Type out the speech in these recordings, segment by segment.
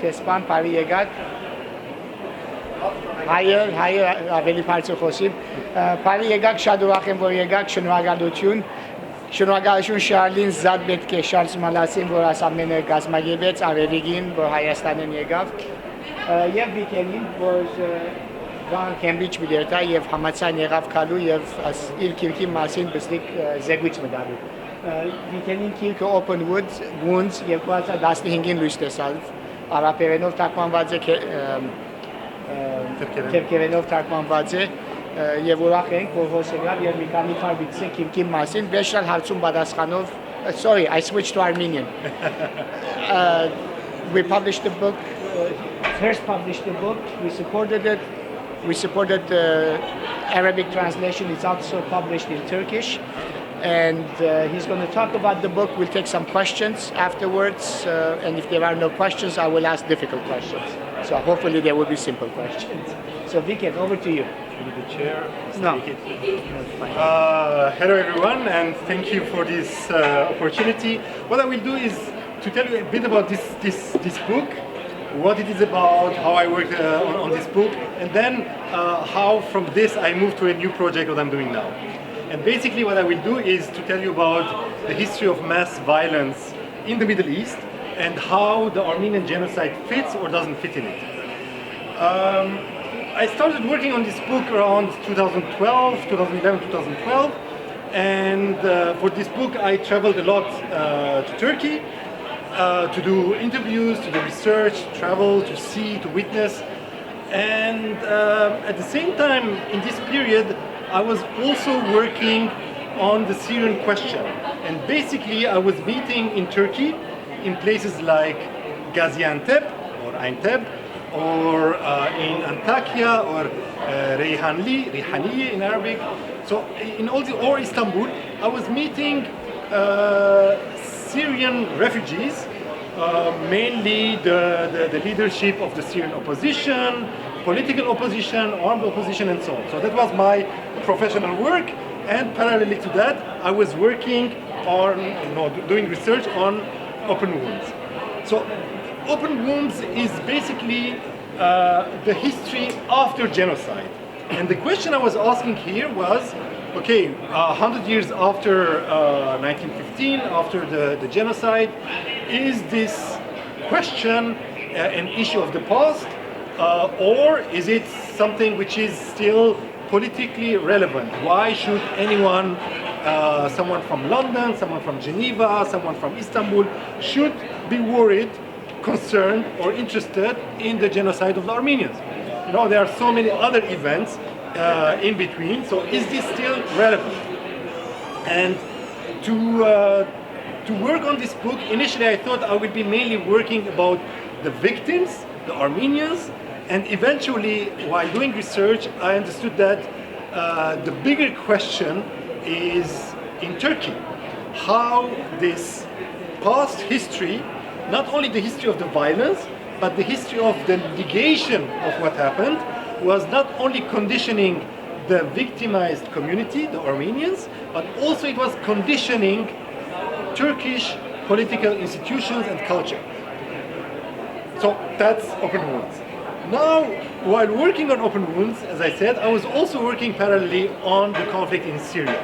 տեսփան, բարի եկաք։ Հայը ավելի բարձր խոսիմ։ Բարի եկաք, շատ ուրախ եմ, որ եկաք, շնորհակալություն։ Շնորհակալություն Շարլին Զադբետկե Շարլզ Մալասին, որ այս ամենը կազմակերպեց, Արևիկին, որ Հայաստանին եկավ, եւ Վիկենին, որ Van Cambridge Bilerta եւ համացան եղավ քալու եւ իր քիրքի մասին բստիկ զեկույց մտալու։ Վիկենին քիրքը Open Woonds 2015-ին լույս տեսավ։ Արաբերենով թարգմանված է թերքերենով թարգմանված է եւ ուրախ ենք, որ հոսեգավ եւ մի քանի ֆարբիցի քիրքի մասին վերջալ հարցում պատասխանով sorry, I switched to Armenian. We published the book, first published the book, we supported it. We supported the Arabic translation. It's also published in Turkish. And he's going to talk about the book. We'll take some questions afterwards. And if there are no questions, I will ask difficult questions. So hopefully there will be simple questions. So Vicken, over to you. The chair. No. Hello everyone, and thank you for this opportunity. What I will do is to tell you a bit about this book, what it is about, how I worked on this book, and then how from this I moved to a new project that I'm doing now. And basically what I will do is to tell you about the history of mass violence in the Middle East and how the Armenian genocide fits or doesn't fit in it. I started working on this book around 2011, 2012, and for this book I traveled a lot to Turkey to do interviews, to do research, travel, to see, to witness. And at the same time, in this period, I was also working on the Syrian question. And basically, I was meeting in Turkey, in places like Gaziantep, or Aintab, or in Antakya, or Reyhanli in Arabic. So in all the, or Istanbul, I was meeting Syrian refugees, mainly the leadership of the Syrian opposition, political opposition, armed opposition, and so on. So that was my professional work, and parallelly to that, I was working on, doing research on Open Wounds. So Open Wounds is basically the history after genocide. And the question I was asking here was, okay, 100 years after 1915, after the genocide, is this question an issue of the past, or is it something which is still politically relevant? Why should anyone, someone from London, someone from Geneva, someone from Istanbul, should be worried, concerned, or interested in the genocide of the Armenians? You know, there are so many other events in between, so is this still relevant? And to work on this book, initially I thought I would be mainly working about the victims, the Armenians, and eventually, while doing research, I understood that the bigger question is in Turkey, how this past history, not only the history of the violence, but the history of the negation of what happened, was not only conditioning the victimized community, the Armenians, but also it was conditioning Turkish political institutions and culture. So that's Open Wounds. Now, while working on Open Wounds, as I said, I was also working parallelly on the conflict in Syria.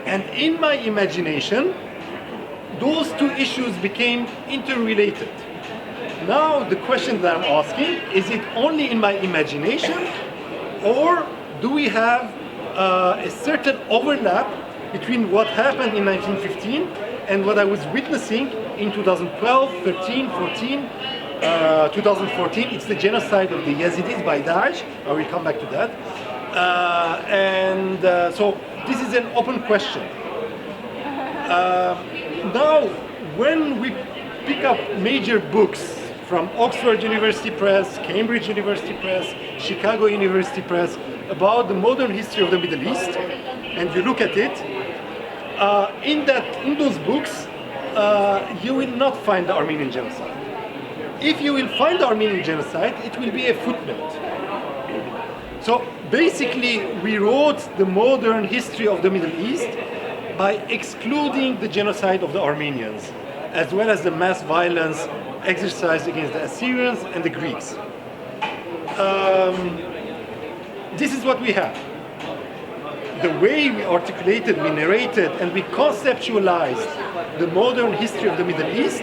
And in my imagination, those two issues became interrelated. Now the question that I'm asking, is it only in my imagination, or do we have a certain overlap between what happened in 1915 and what I was witnessing in 2012, 13, 14, 2014? It's the genocide of the Yazidis by Daesh. I will come back to that. So this is an open question. Now, when we pick up major books from Oxford University Press, Cambridge University Press, Chicago University Press about the modern history of the Middle East, and you look at it, in those books, you will not find the Armenian genocide. If you will find the Armenian genocide, it will be a footnote. So basically, we wrote the modern history of the Middle East by excluding the genocide of the Armenians, as well as the mass violence exercised against the Assyrians and the Greeks. This is what we have. The way we articulated, we narrated, and we conceptualized the modern history of the Middle East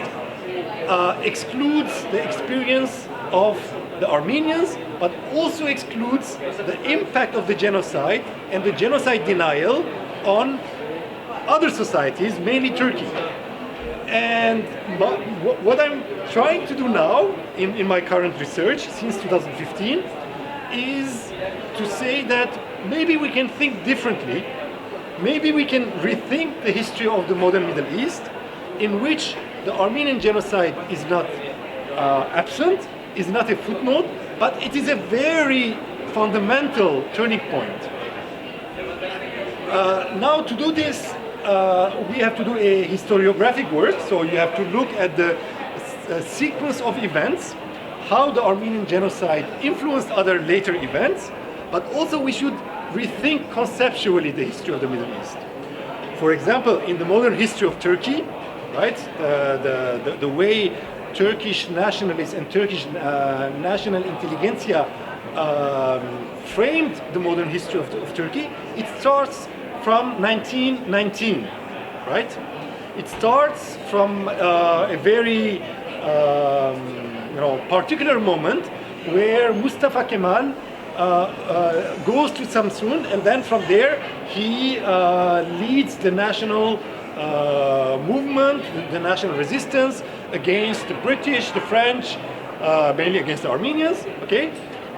excludes the experience of the Armenians, but also excludes the impact of the genocide and the genocide denial on other societies, mainly Turkey. And what I'm trying to do now in my current research since 2015 is to say that maybe we can think differently. Maybe we can rethink the history of the modern Middle East, in which the Armenian genocide is not absent, is not a footnote, but it is a very fundamental turning point. Now to do this, we have to do a historiographic work, so you have to look at the sequence of events, how the Armenian genocide influenced other later events, but also we should rethink conceptually the history of the Middle East. For example, in the modern history of Turkey, right, the way Turkish nationalists and Turkish national intelligentsia framed the modern history of Turkey, it starts from 1919, right? It starts from a very particular moment where Mustafa Kemal goes to Samsun, and then from there he leads the national movement, the national resistance against the British, the French, mainly against the Armenians, okay?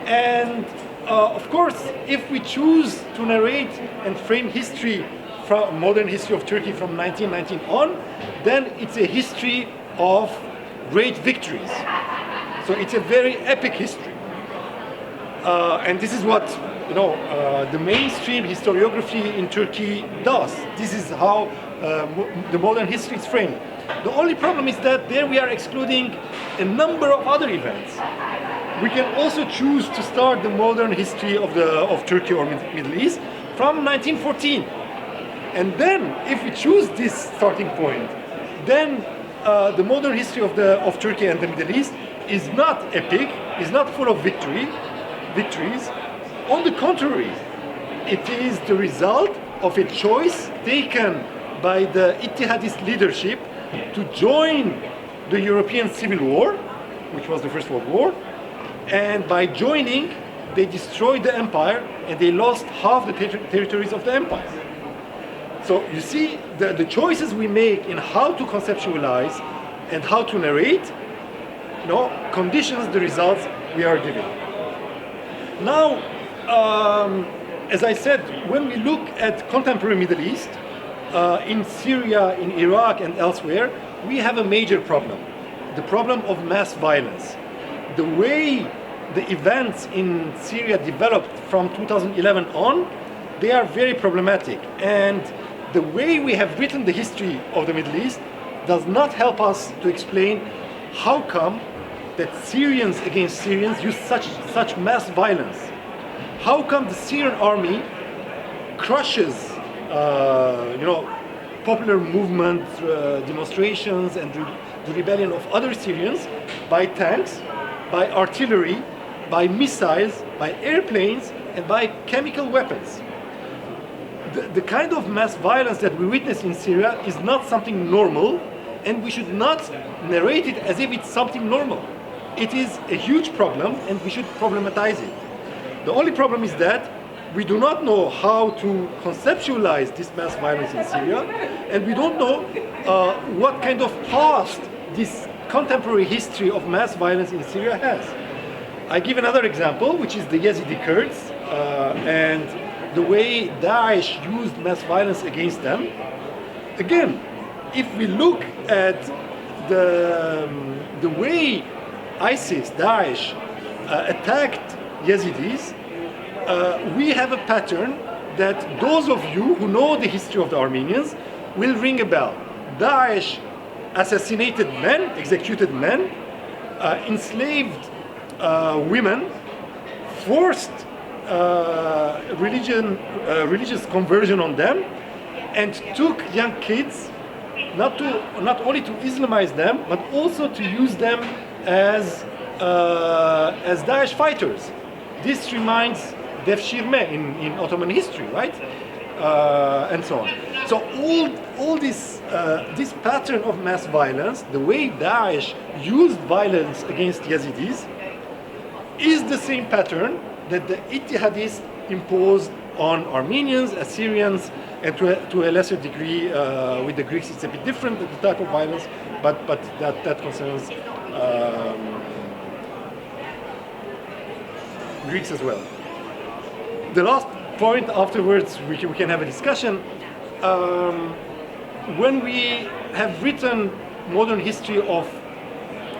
And of course, if we choose to narrate and frame history from modern history of Turkey from 1919 on, then it's a history of great victories. So it's a very epic history. And this is what the mainstream historiography in Turkey does. This is how the modern history is framed. The only problem is that there we are excluding a number of other events. We can also choose to start the modern history of Turkey or Middle East from 1914. And then, if we choose this starting point, then the modern history of Turkey and the Middle East is not epic, is not full of victories. On the contrary, it is the result of a choice taken by the Ittihadist leadership to join the European Civil War, which was the First World War, and by joining, they destroyed the empire and they lost half the territories of the empire. So you see, the choices we make in how to conceptualize and how to narrate, conditions the results we are giving. Now, as I said, when we look at contemporary Middle East, in Syria, in Iraq, and elsewhere, we have a major problem: the problem of mass violence. The way the events in Syria developed from 2011 on, they are very problematic. And the way we have written the history of the Middle East does not help us to explain how come that Syrians against Syrians use such mass violence. How come the Syrian army crushes popular movement, demonstrations, and the rebellion of other Syrians by tanks, by artillery, by missiles, by airplanes, and by chemical weapons? The kind of mass violence that we witness in Syria is not something normal, and we should not narrate it as if it's something normal. It is a huge problem, and we should problematize it. The only problem is that we do not know how to conceptualize this mass violence in Syria, and we don't know what kind of past this contemporary history of mass violence in Syria has. I give another example, which is the Yazidi Kurds, and the way Daesh used mass violence against them. Again, if we look at the way ISIS, Daesh, attacked Yazidis, we have a pattern that those of you who know the history of the Armenians will ring a bell. Daesh assassinated men, executed men, enslaved women, forced religious conversion on them, and took young kids not only to Islamize them, but also to use them as Daesh fighters. This reminds Def Shirmeh in Ottoman history, right? And so on. So all this pattern of mass violence, the way Daesh used violence against Yazidis, is the same pattern that the Ittihadists imposed on Armenians, Assyrians, and to a lesser degree with the Greeks. It's a bit different, the type of violence, but that concerns Greeks as well. The last point afterwards, we can have a discussion. When we have written modern history of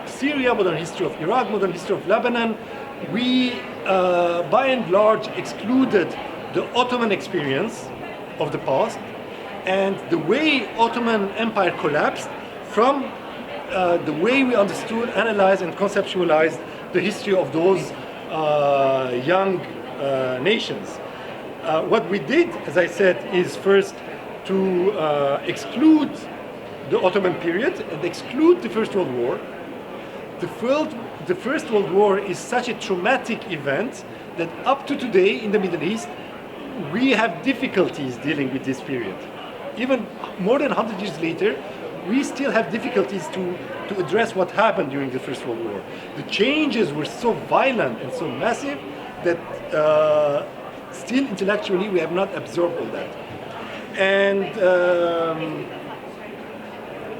Syria, modern history of Iraq, modern history of Lebanon, we by and large excluded the Ottoman experience of the past and the way Ottoman Empire collapsed from the way we understood, analyzed, and conceptualized the history of those young nations. What we did, as I said, is first to exclude the Ottoman period and exclude the First World War. The First World War is such a traumatic event that up to today in the Middle East, we have difficulties dealing with this period. Even more than 100 years later, we still have difficulties to address what happened during the First World War. The changes were so violent and so massive that still intellectually we have not absorbed all that.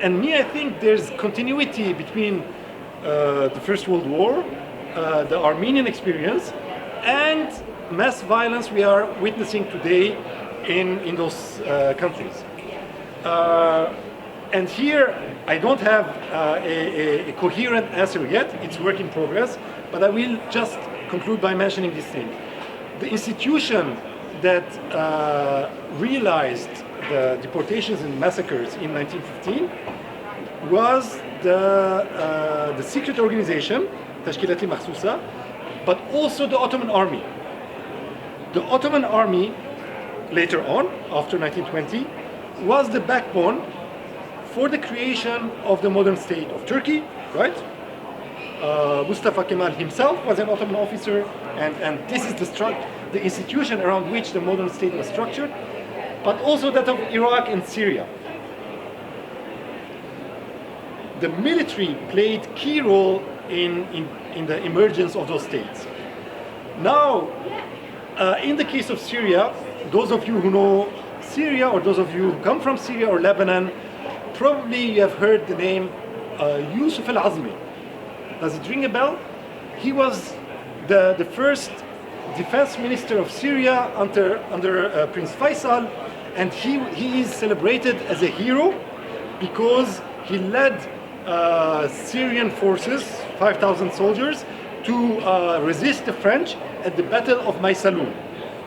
And me, I think there's continuity between the First World War, the Armenian experience, and mass violence we are witnessing today in those countries. And here, I don't have a coherent answer yet. It's work in progress, but I will just conclude by mentioning this thing. The institution that realized the deportations and massacres in 1915 was the secret organization, Tashkilat Makhsusa, but also the Ottoman army. The Ottoman army, later on, after 1920, was the backbone for the creation of the modern state of Turkey, right? Mustafa Kemal himself was an Ottoman officer, and this is the institution around which the modern state was structured, but also that of Iraq and Syria. The military played key role in the emergence of those states. Now, in the case of Syria, those of you who know Syria, or those of you who come from Syria or Lebanon, probably you have heard the name Yusuf al-Azmi. Does it ring a bell? He was the first defense minister of Syria under Prince Faisal, and he is celebrated as a hero because he led Syrian forces, 5,000 soldiers, to resist the French at the Battle of Maysalun.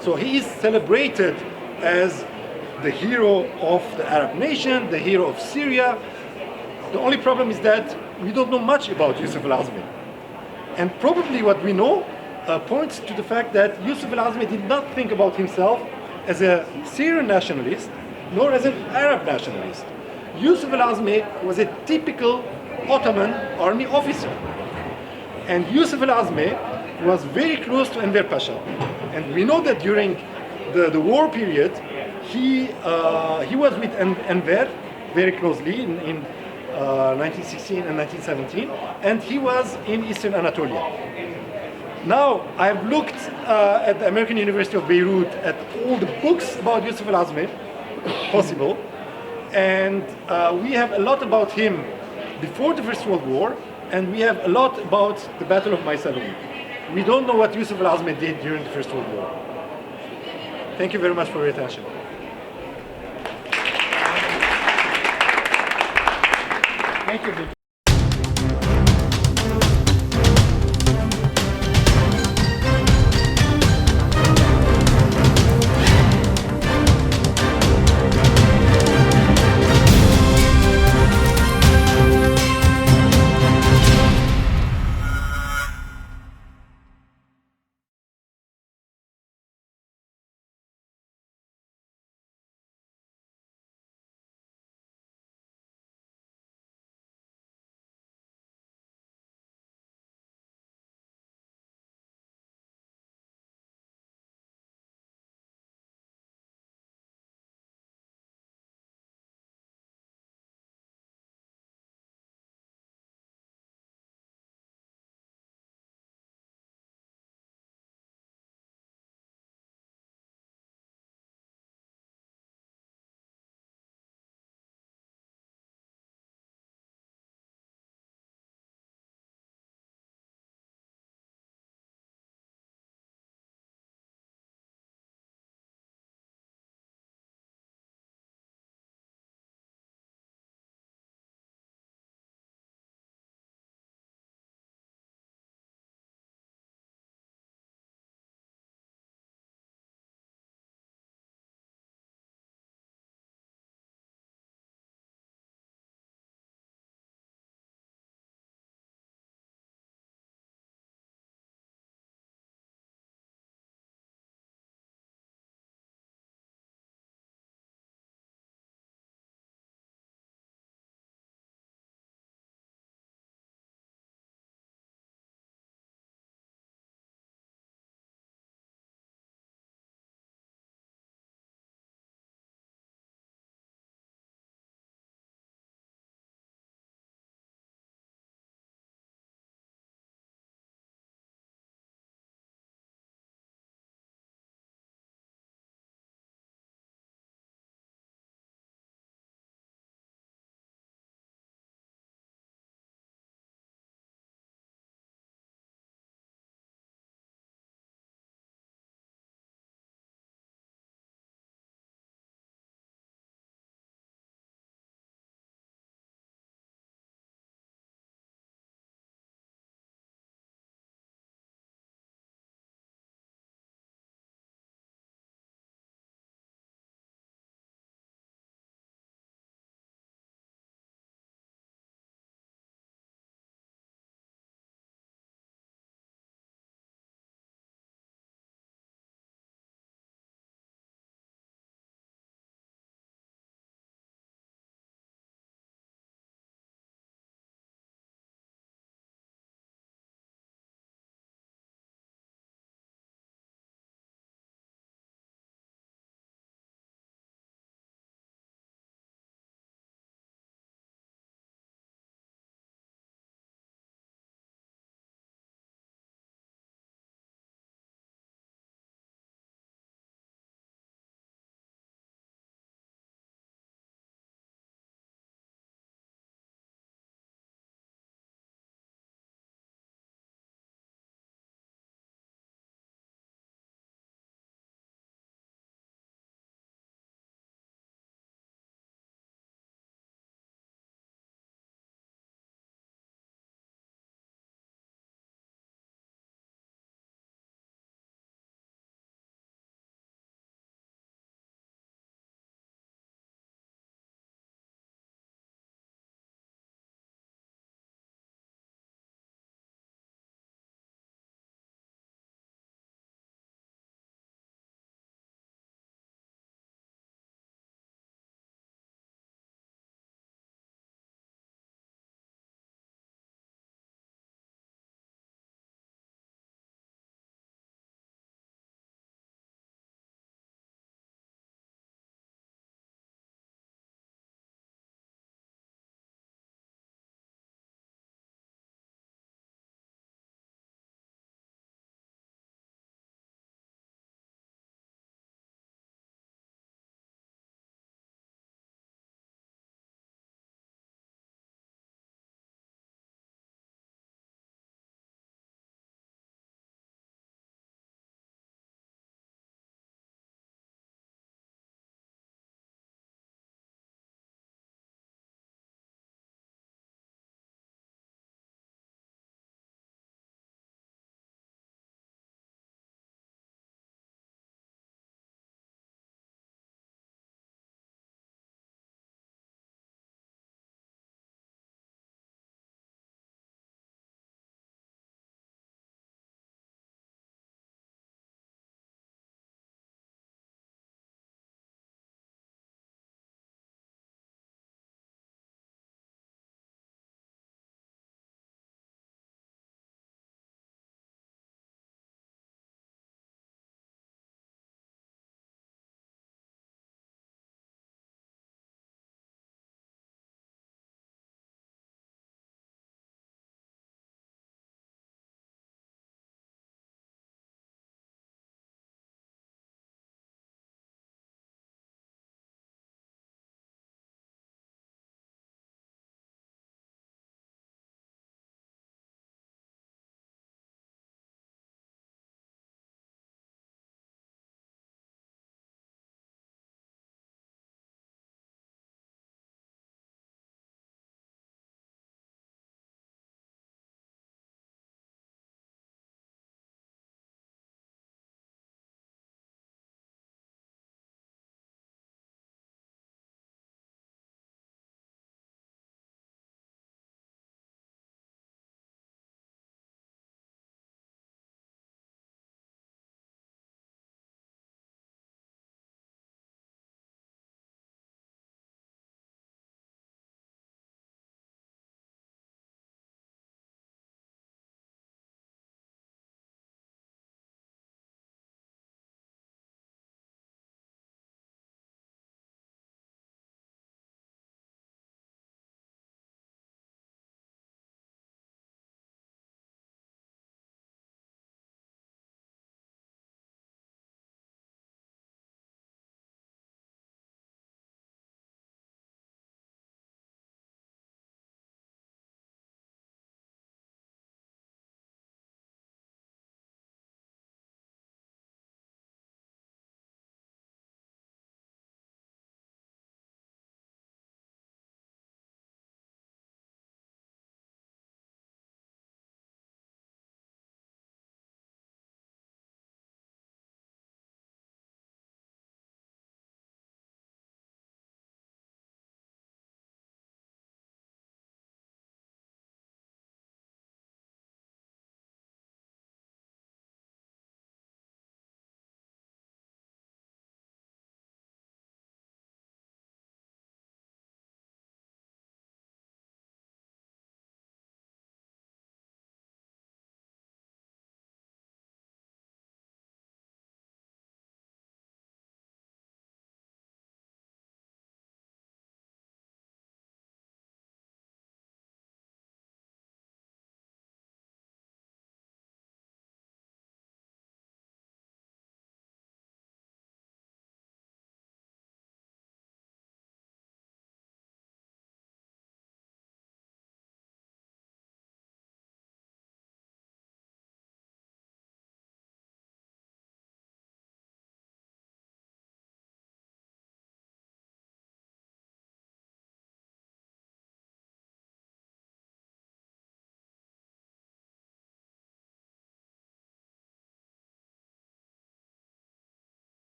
So he is celebrated as the hero of the Arab nation, the hero of Syria. The only problem is that we don't know much about Yusuf al-Azmi. And probably what we know points to the fact that Yusuf al-Azmi did not think about himself as a Syrian nationalist, nor as an Arab nationalist. Yusuf al-Azmi was a typical Ottoman army officer. And Yusuf al-Azmi was very close to Enver Pasha. And we know that during the war period, he was with Enver very closely in 1916 and 1917, and he was in Eastern Anatolia. Now, I've looked at the American University of Beirut at all the books about Yusuf al-Azmi possible, and we have a lot about him before the First World War, and we have a lot about the Battle of Maysalun. We don't know what Yusuf al-Azmi did during the First World War. Thank you very much for your attention. Thank you, Vicky.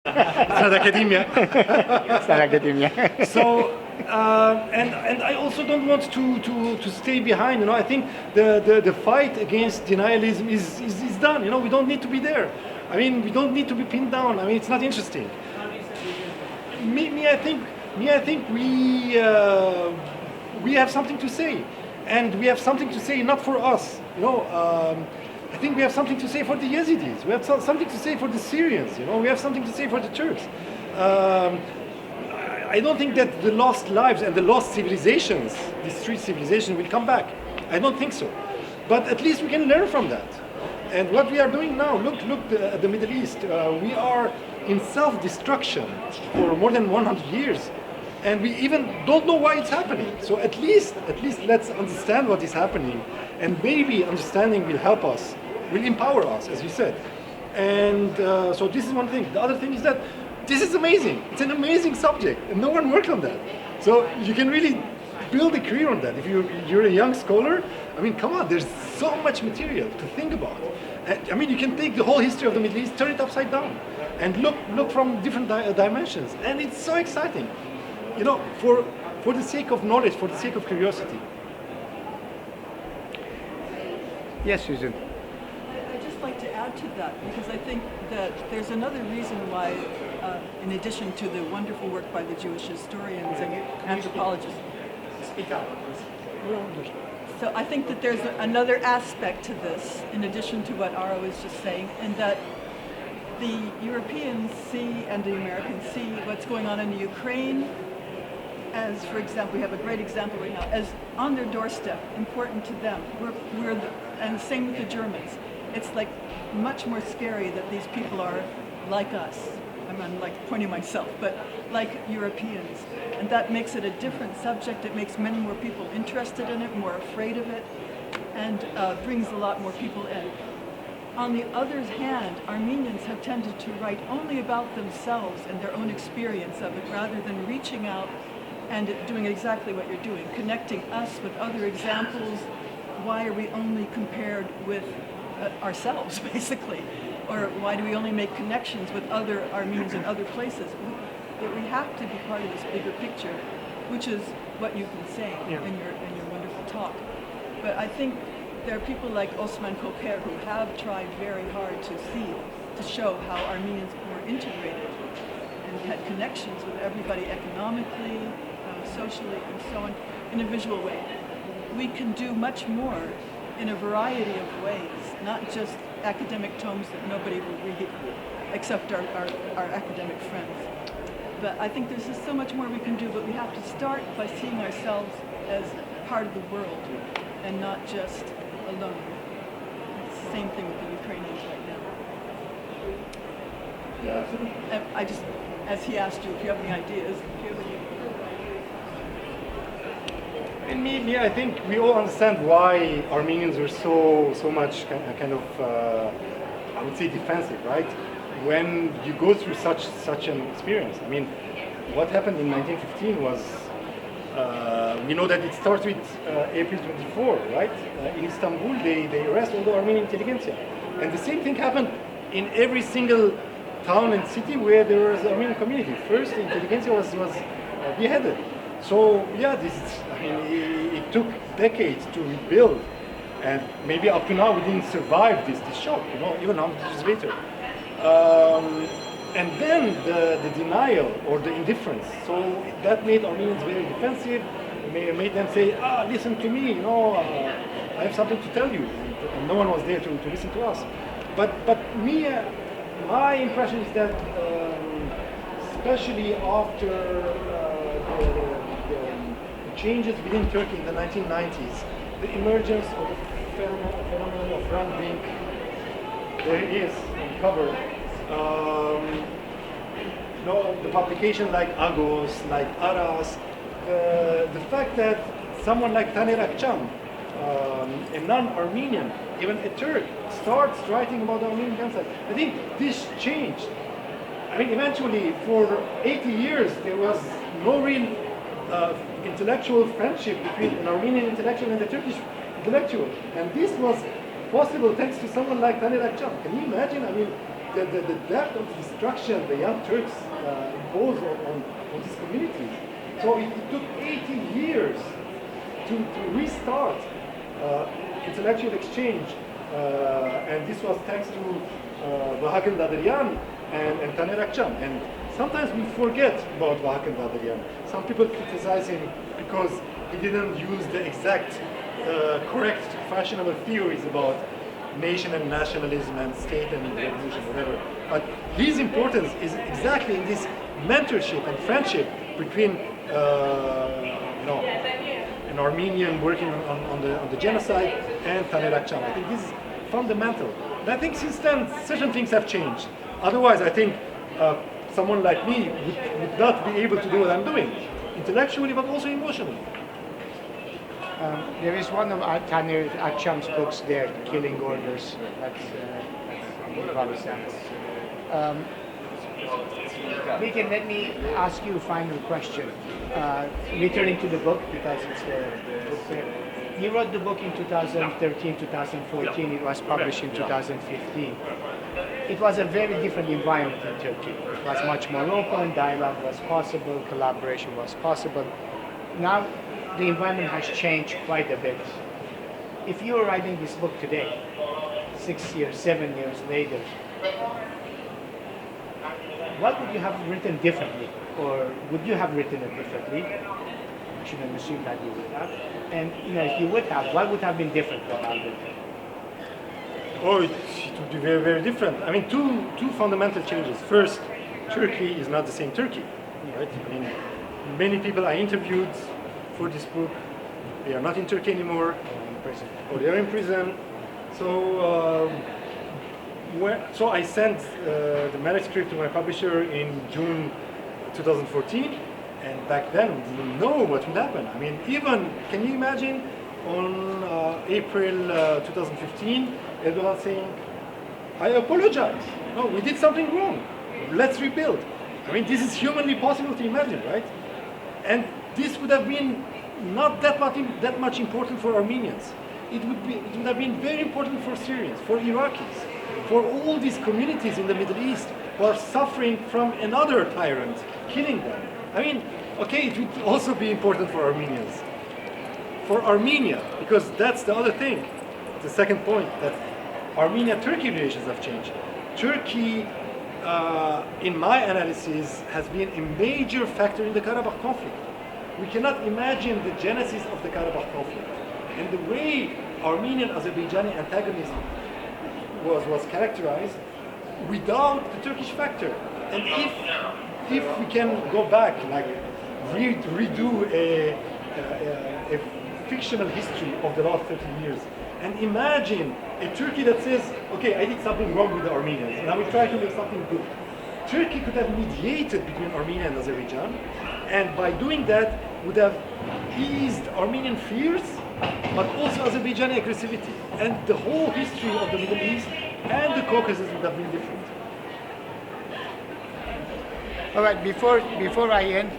It's not academia. It's not academia. So and I also don't want to stay behind. I think the fight against denialism is done. We don't need to be there. I mean, we don't need to be pinned down. I mean, it's not interesting. I think we have something to say, and we have something to say not for us. I think we have something to say for the Yazidis. We have something to say for the Syrians. We have something to say for the Turks. I don't think that the lost lives and the lost civilizations, the street civilization, will come back. I don't think so. But at least we can learn from that. And what we are doing now, look at the Middle East. We are in self-destruction for more than 100 years. And we even don't know why it's happening. So at least let's understand what is happening. And maybe understanding will help us, will empower us, as you said. And so this is one thing. The other thing is that this is amazing. It's an amazing subject, and no one worked on that. So you can really build a career on that. If you're a young scholar, I mean, come on, there's so much material to think about. I mean, you can take the whole history of the Middle East, turn it upside down, and look from different dimensions. And it's so exciting. For the sake of knowledge, for the sake of curiosity. Yes, Susan. I'd just like to add to that, because I think that there's another reason why, in addition to the wonderful work by the Jewish historians and anthropologists. Speak up. So I think that there's another aspect to this, in addition to what Ara was just saying, and that the Europeans see and the Americans see what's going on in the Ukraine as, for example, we have a great example right now, as on their doorstep, important to them. And the same with the Germans. It's like much more scary that these people are like us. I'm like pointing myself, but like Europeans. And that makes it a different subject. It makes many more people interested in it, more afraid of it, and brings a lot more people in. On the other hand, Armenians have tended to write only about themselves and their own experience of it, rather than reaching out and doing exactly what you're doing, connecting us with other examples. Why are we only compared with ourselves, basically? Or why do we only make connections with other Armenians in other places? We have to be part of this bigger picture, which is what you've been saying in your wonderful talk. But I think there are people like Osman Koker who have tried very hard to show how Armenians were integrated and had connections with everybody economically, socially, and so on, in a visual way. We can do much more in a variety of ways, not just academic tomes that nobody will read except our academic friends. But I think there's just so much more we can do, but we have to start by seeing ourselves as part of the world and not just alone. It's the same thing with the Ukrainians right now. And I just, as he asked you, if you have any ideas, And me, I think we all understand why Armenians were so much kind of, I would say, defensive, right? When you go through such an experience. I mean, what happened in 1915 was, we know that it starts with April 24, right? In Istanbul, they arrest all the Armenian intelligentsia. And the same thing happened in every single town and city where there was Armenian community. First, the intelligentsia was beheaded. So yeah, it took decades to rebuild, and maybe up to now we didn't survive this shock, even 100 years later. And then the denial or the indifference, so that made Armenians very defensive, made them say, listen to me, I have something to tell you, and no one was there to listen to us. But me, my impression is that, especially after the changes within Turkey in the 1990s, the emergence of the phenomenon of rendering, there it is on cover. The publication like Agos, like Aras, the fact that someone like Taner Akçam, a non-Armenian, even a Turk, starts writing about the Armenian genocide. I think this changed. I mean, eventually, for 80 years, there was no real intellectual friendship between an Armenian intellectual and a Turkish intellectual. And this was possible thanks to someone like Taner Akçam. Can you imagine? I mean, the depth of destruction the Young Turks imposed on these communities. So it took 80 years to restart intellectual exchange, and this was thanks to Vicken Cheterian and Taner Akçam. And sometimes we forget about Vicken Cheterian. Some people criticize him because he didn't use the exact correct fashionable theories about nation and nationalism and state and revolution, whatever. But his importance is exactly in this mentorship and friendship between an Armenian working on the genocide and Taner Akçam. I think this is fundamental. And I think since then certain things have changed. Otherwise, I think someone like me would not be able to do what I'm doing, intellectually but also emotionally. There is one of Taner Akçam's books there, Killing Orders. That's probably samples. Vicken, let me ask you a final question. Returning to the book, because it's the book there. You wrote the book in 2013, 2014. It was published in 2015. It was a very different environment in Turkey. It was much more open, dialogue was possible, collaboration was possible. Now, the environment has changed quite a bit. If you were writing this book today, 6 years, 7 years later, what would you have written differently? Or would you have written it differently? I shouldn't assume that you would have. And if you would have, what would have been different about it? Oh, it would be very, very different. I mean, two fundamental changes. First, Turkey is not the same Turkey, right? I mean, many people I interviewed for this book, they are not in Turkey anymore, or they are in prison. So, so I sent the manuscript to my publisher in June 2014, and back then we didn't know what would happen. I mean, even, can you imagine, on April 2015, Erdogan saying, I apologize, no, we did something wrong, let's rebuild. I mean, this is humanly possible to imagine, right? And this would have been not that much important for Armenians. It would have been very important for Syrians, for Iraqis, for all these communities in the Middle East who are suffering from another tyrant killing them. I mean, okay, it would also be important for Armenians. For Armenia, because that's the other thing, the second point, that Armenia-Turkey relations have changed. Turkey, in my analysis, has been a major factor in the Karabakh conflict. We cannot imagine the genesis of the Karabakh conflict and the way Armenian-Azerbaijani antagonism was characterized without the Turkish factor. And if we can go back, like redo a fictional history of the last 30 years, and imagine a Turkey that says, okay, I did something wrong with the Armenians, and I will try to make something good. Turkey could have mediated between Armenia and Azerbaijan, and by doing that would have eased Armenian fears, but also Azerbaijani aggressivity. And the whole history of the Middle East and the Caucasus would have been different. All right, before I end,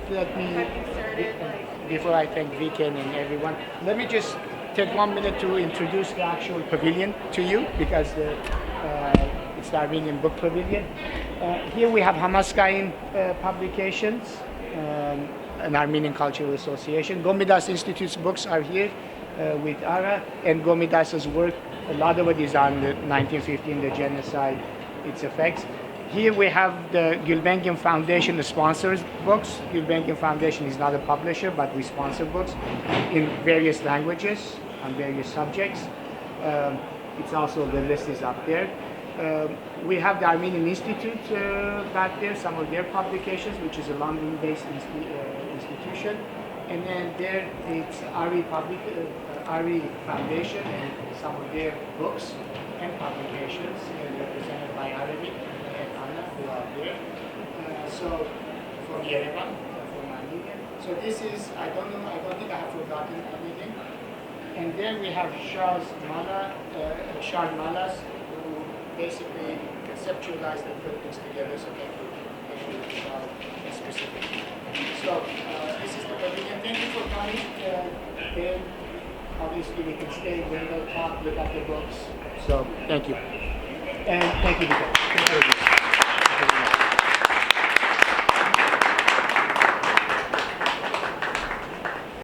before I thank Vicken and everyone, let me just take 1 minute to introduce the actual pavilion to you, because it's the Armenian Book Pavilion. Here we have Hamaskain Publications, an Armenian Cultural Association. Gomidas Institute's books are here with Ara, and Gomidas's work, a lot of it is on the 1915, the genocide, its effects. Here we have the Gulbenkian Foundation, the sponsors books. Gulbenkian Foundation is not a publisher, but we sponsor books in various languages on various subjects. It's also, the list is up there. We have the Armenian Institute back there, some of their publications, which is a London-based institution. And then there it's Ari Foundation and some of their books and publications represented by Arabic and Anna, who are there. So from Yerevan, from Armenia. So this is, I don't think I have forgotten anything. And then we have Charles Malas, who basically conceptualized and put things together. So thank you, specifically. So this is the pavilion. Thank you for coming. Then obviously we can stay, window, talk, look at the books. So thank you. And thank you, Vicken. Thank you.